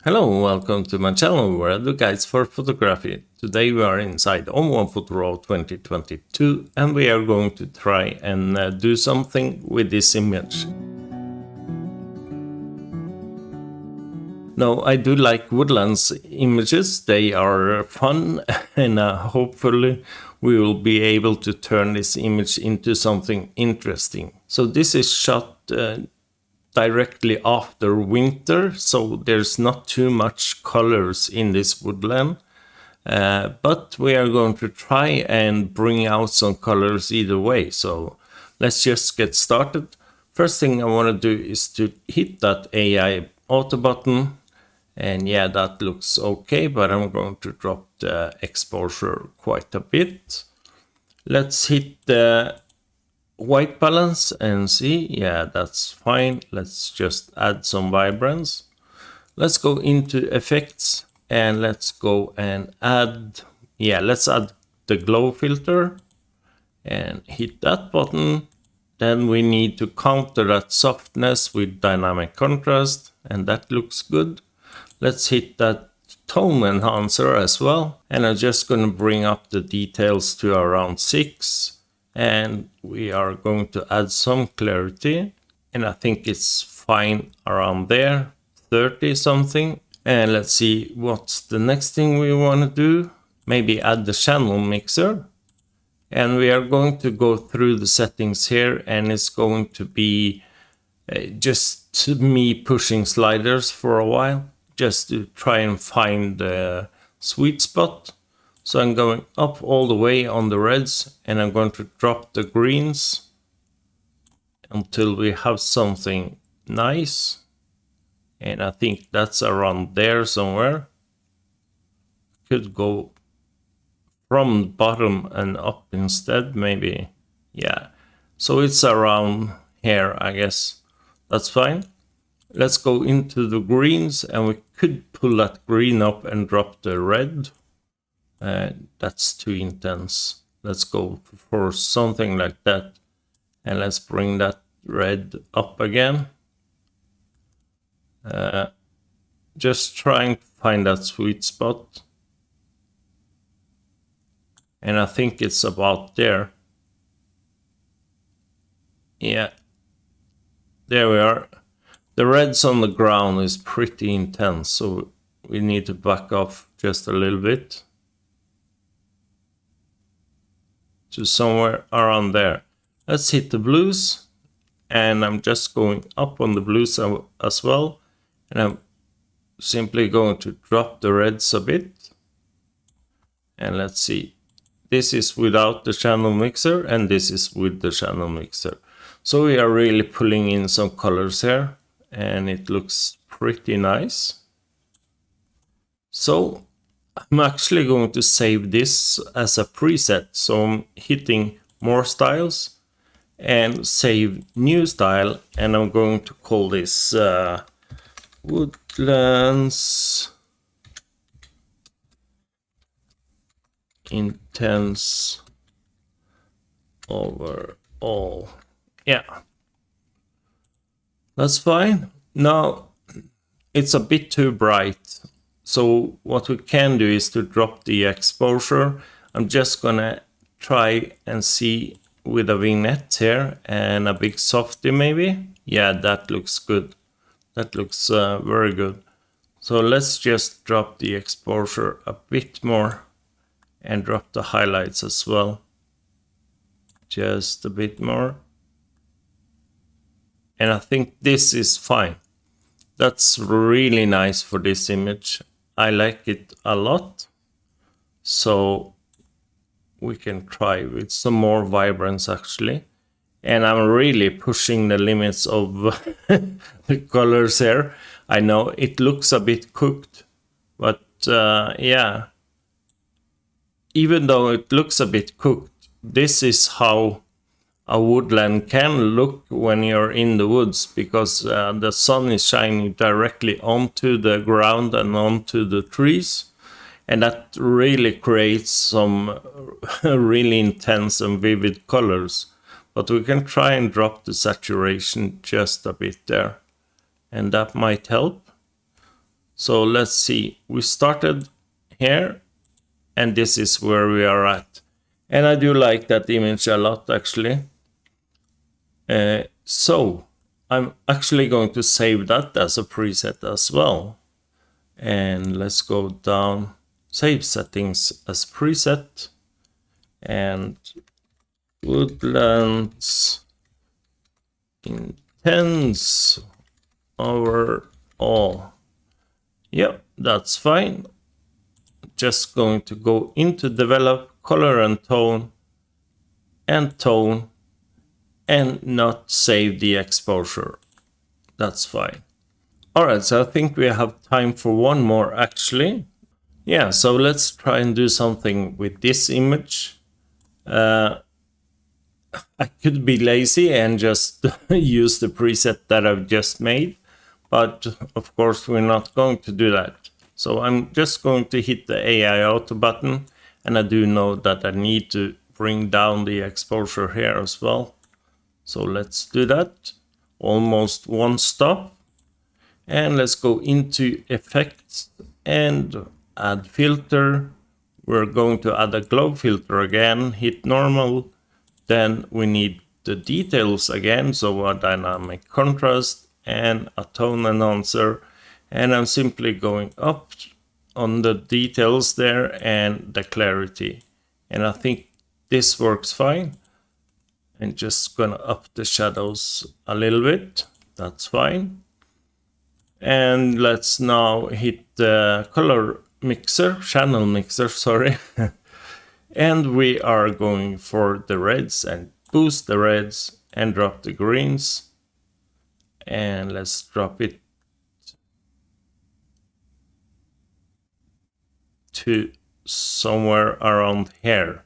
Hello, welcome to my channel where I do guides for photography. Today we are inside ON1 Photo Raw 2022 and we are going to try and do something with this image. Now, I do like Woodlands images, they are fun and hopefully we will be able to turn this image into something interesting. So this is shot directly after winter, so there's not too much colors in this woodland. But we are going to try and bring out some colors either way, so let's just get started. First thing I want to do is to hit that AI auto button. And yeah, that looks okay, but I'm going to drop the exposure quite a bit. Let's hit the white balance and see, yeah, that's fine. Let's just add some vibrance. Let's go into effects and let's go and add, let's add the glow filter and hit that button. Then we need to counter that softness with dynamic contrast, and that looks good. Let's hit that tone enhancer as well, and I'm just going to bring up the details to around 6. And we are going to add some clarity, and I think it's fine around there, 30 something. And let's see what's the next thing we want to do. Maybe add the channel mixer. And we are going to go through the settings here, and it's going to be just me pushing sliders for a while, just to try and find the sweet spot. So I'm going up all the way on the reds, and I'm going to drop the greens until we have something nice. And I think that's around there somewhere. Could go from the bottom and up instead, maybe. Yeah, so it's around here, I guess. That's fine. Let's go into the greens, and we could pull that green up and drop the red. That's too intense. Let's go for something like that, and let's bring that red up again. Just trying to find that sweet spot, and I think it's about there. Yeah, there we are. The reds on the ground is pretty intense, so we need to back off just a little bit to somewhere around there. Let's hit the blues, and I'm just going up on the blues as well, and I'm simply going to drop the reds a bit. And let's see, this is without the channel mixer and this is with the channel mixer, so we are really pulling in some colors here, and it looks pretty nice. So I'm actually going to save this as a preset, so I'm hitting more styles and save new style, and I'm going to call this Woodlands Intense Overall. Yeah, that's fine. Now it's a bit too bright, so what we can do is to drop the exposure. I'm just gonna try and see with a vignette here and a big softy maybe. Yeah, that looks good. That looks very good. So let's just drop the exposure a bit more and drop the highlights as well. Just a bit more. And I think this is fine. That's really nice for this image. I like it a lot. So we can try with some more vibrance actually. And I'm really pushing the limits of the colors here. I know it looks a bit cooked, but yeah. Even though it looks a bit cooked, this is how a woodland can look when you're in the woods, because the sun is shining directly onto the ground and onto the trees, and that really creates some really intense and vivid colors. But we can try and drop the saturation just a bit there, and that might help. So let's see, we started here and this is where we are at. And I do like that image a lot actually. So I'm actually going to save that as a preset as well. And let's go down, save settings as preset, and Woodlands intense overall. Yep, that's fine. Just going to go into develop, color and tone, and not save the exposure. That's fine. Alright, so I think we have time for one more actually. Yeah, so let's try and do something with this image. I could be lazy and just use the preset that I've just made, but of course we're not going to do that. So I'm just going to hit the AI auto button, and I do know that I need to bring down the exposure here as well. So let's do that. Almost one stop. And let's go into effects and add filter. We're going to add a glow filter again, hit normal. Then we need the details again, so a dynamic contrast and a tone enhancer. And I'm simply going up on the details there and the clarity. And I think this works fine. And just gonna up the shadows a little bit. That's fine. And let's now hit the color mixer, channel mixer, sorry. And we are going for the reds and boost the reds and drop the greens. And let's drop it to somewhere around here.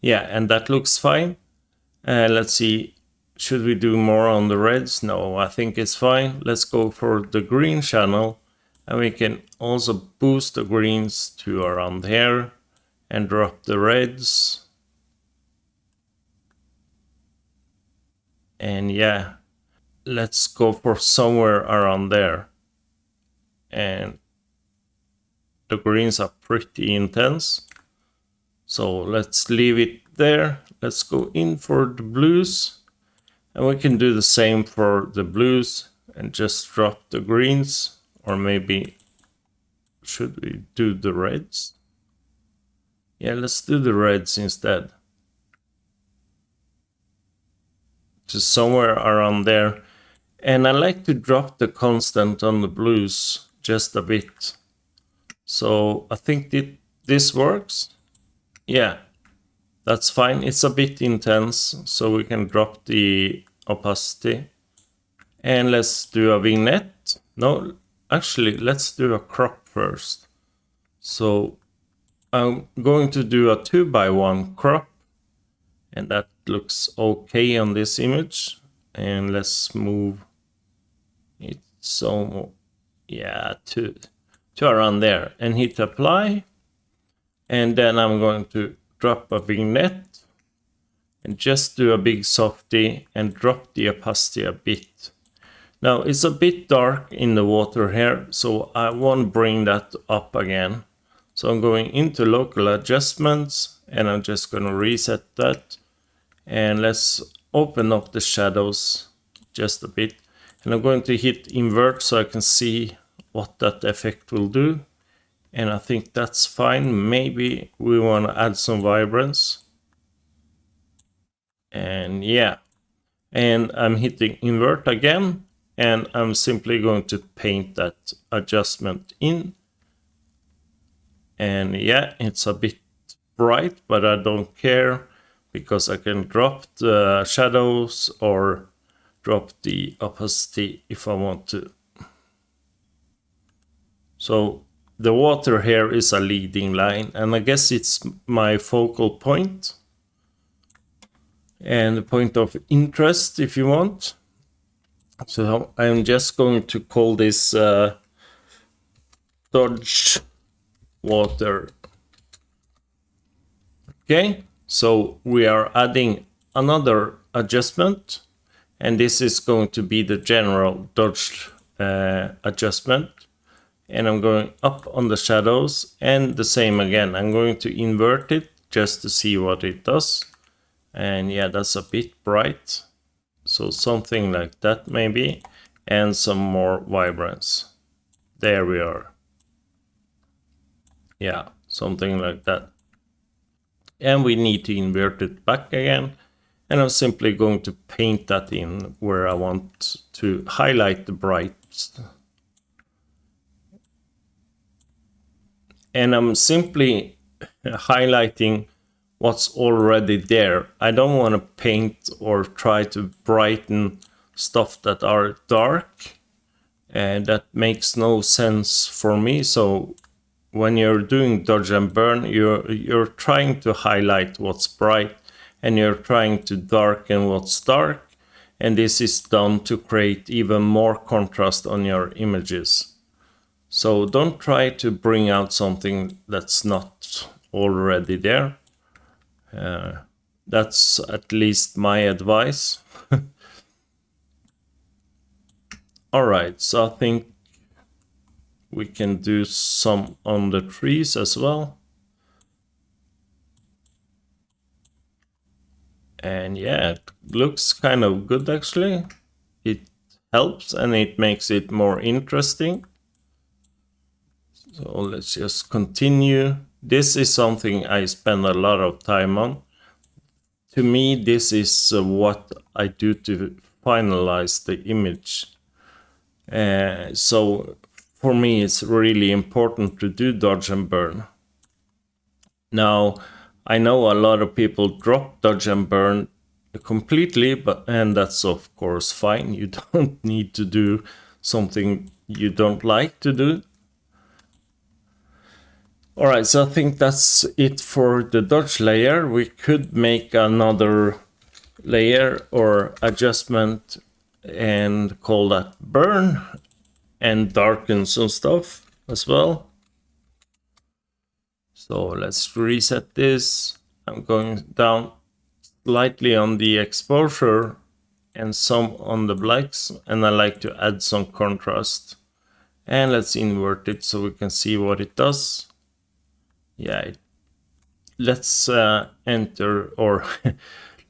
Yeah, and that looks fine. Let's see, should we do more on the reds? No, I think it's fine. Let's go for the green channel, and we can also boost the greens to around here and drop the reds. And yeah, let's go for somewhere around there. And the greens are pretty intense, so let's leave it there. Let's go in for the blues, and we can do the same for the blues and just drop the greens. Or maybe should we do the reds? Yeah, let's do the reds instead, to somewhere around there. And I like to drop the constant on the blues just a bit. So I think this works. Yeah, that's fine. It's a bit intense, so we can drop the opacity. And let's do a vignette. No, actually, let's do a crop first. So I'm going to do a 2x1 crop, and that looks okay on this image. And let's move it so, yeah, to around there, and hit apply. And then I'm going to drop a vignette and just do a big softy and drop the opacity a bit. Now it's a bit dark in the water here, so I won't bring that up again. So I'm going into local adjustments, and I'm just going to reset that. And let's open up the shadows just a bit. And I'm going to hit invert so I can see what that effect will do. And I think that's fine. Maybe we want to add some vibrance. And yeah, and I'm hitting invert again, and I'm simply going to paint that adjustment in. And yeah, it's a bit bright, but I don't care, because I can drop the shadows or drop the opacity if I want to. So the water here is a leading line, and I guess it's my focal point and the point of interest, if you want. So I'm just going to call this dodge water. Okay, so we are adding another adjustment, and this is going to be the general dodge adjustment. and I'm going up on the shadows, and the same again. I'm going to invert it just to see what it does. And yeah, that's a bit bright. So something like that maybe, and some more vibrance. There we are. Yeah, something like that. And we need to invert it back again. And I'm simply going to paint that in where I want to highlight the bright. And I'm simply highlighting what's already there. I don't want to paint or try to brighten stuff that are dark. And that makes no sense for me. So when you're doing dodge and burn, you're trying to highlight what's bright and you're trying to darken what's dark. And this is done to create even more contrast on your images. So don't try to bring out something that's not already there. That's at least my advice. All right, so I think we can do some on the trees as well. And yeah, it looks kind of good actually. It helps and it makes it more interesting. So let's just continue. This is something I spend a lot of time on. To me, this is what I do to finalize the image. So for me, it's really important to do dodge and burn. Now, I know a lot of people drop dodge and burn completely, and that's of course fine. You don't need to do something you don't like to do. All right, so I think that's it for the dodge layer. We could make another layer or adjustment and call that burn and darken some stuff as well. So let's reset this. I'm going down slightly on the exposure and some on the blacks, and I like to add some contrast. And let's invert it so we can see what it does. Yeah, let's enter or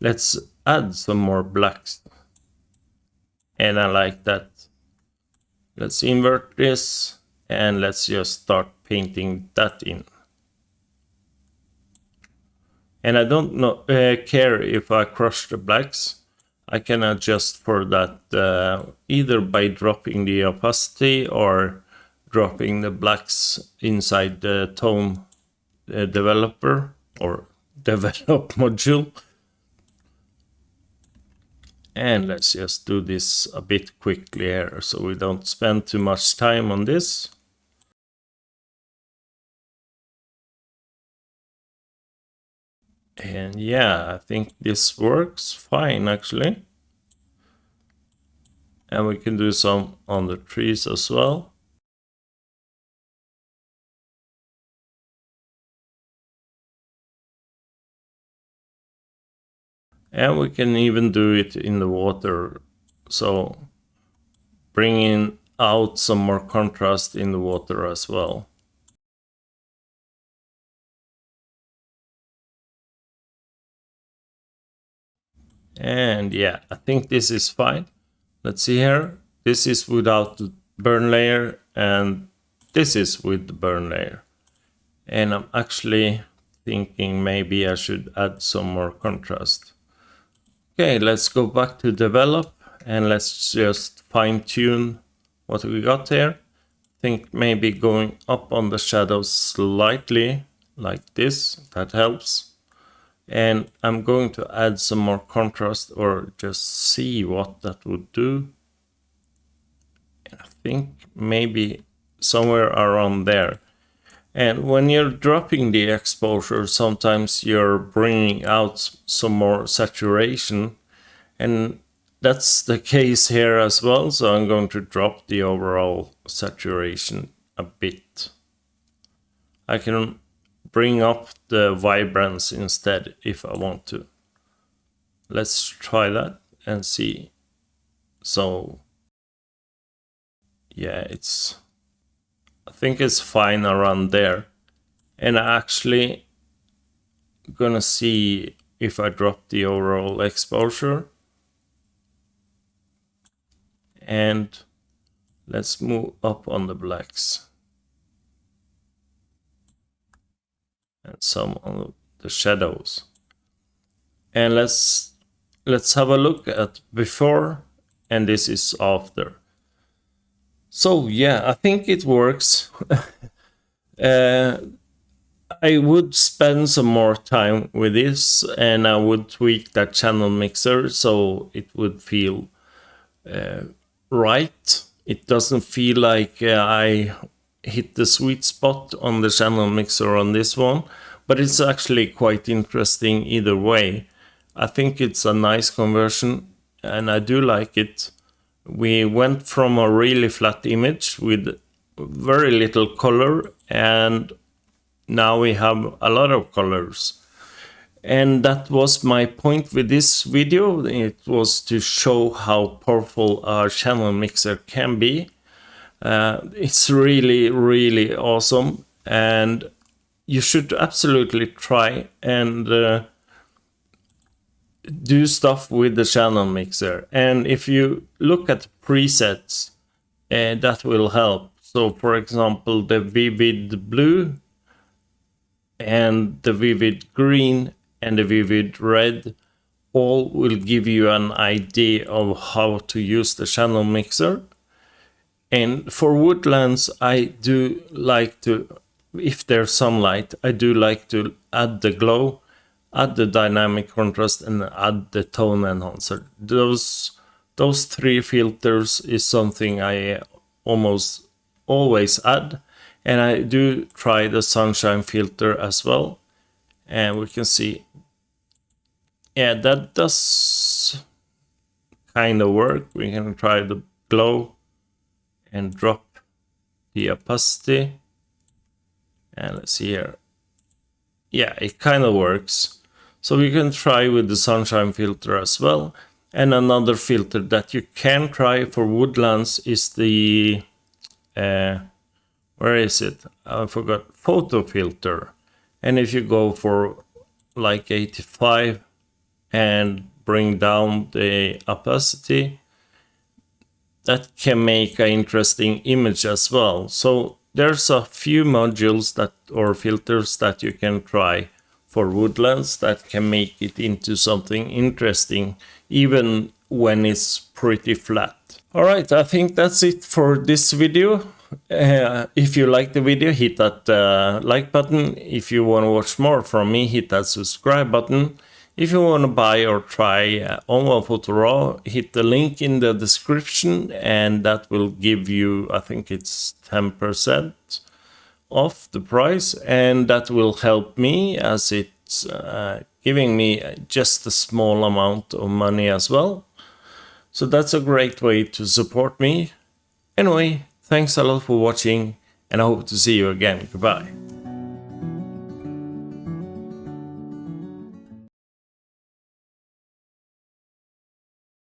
let's add some more blacks. And I like that. Let's invert this and let's just start painting that in. And I don't care if I crush the blacks. I can adjust for that either by dropping the opacity or dropping the blacks inside the tone developer or develop module. And let's just do this a bit quickly here so we don't spend too much time on this. And yeah, I think this works fine actually. And we can do some on the trees as well. And we can even do it in the water. So bringing out some more contrast in the water as well. And yeah, I think this is fine. Let's see here. This is without the burn layer and this is with the burn layer. And I'm actually thinking maybe I should add some more contrast. Okay, let's go back to develop and let's just fine tune what we got here. I think maybe going up on the shadows slightly like this, that helps. And I'm going to add some more contrast or just see what that would do. And I think maybe somewhere around there. And when you're dropping the exposure, sometimes you're bringing out some more saturation. And that's the case here as well. So I'm going to drop the overall saturation a bit. I can bring up the vibrance instead if I want to. Let's try that and see. So yeah, I think it's fine around there. And I actually gonna see if I drop the overall exposure. And let's move up on the blacks. And some on the shadows. And let's have a look at before, and this is after. So yeah, I think it works. I would spend some more time with this, and I would tweak that channel mixer so it would feel right. It doesn't feel like I hit the sweet spot on the channel mixer on this one, but it's actually quite interesting either way. I think it's a nice conversion, and I do like it. We went from a really flat image with very little color, and now we have a lot of colors. And that was my point with this video. It was to show how powerful our channel mixer can be. It's really, really awesome, and you should absolutely try and do stuff with the channel mixer. And if you look at presets, that will help. So for example, the vivid blue and the vivid green and the vivid red all will give you an idea of how to use the channel mixer. And for Woodlands, I do like to, if there's sunlight, I do like to add the glow, add the dynamic contrast, and add the tone enhancer. Those three filters is something I almost always add. And I do try the sunshine filter as well. And we can see, yeah, that does kind of work. We can try the glow and drop the opacity. And let's see here. Yeah, it kind of works. So we can try with the sunshine filter as well. And another filter that you can try for Woodlands is the where is it? I forgot. Photo filter. And if you go for like 85 and bring down the opacity, that can make an interesting image as well. So there's a few modules that or filters that you can try for Woodlands that can make it into something interesting, even when it's pretty flat. All right, I think that's it for this video. If you like the video, hit that like button. If you want to watch more from me, hit that subscribe button. If you want to buy or try ON1 Photo Raw, hit the link in the description, and that will give you, I think it's 10% off the price, and that will help me as it's giving me just a small amount of money as well. So that's a great way to support me. Anyway, thanks a lot for watching, and I hope to see you again. Goodbye.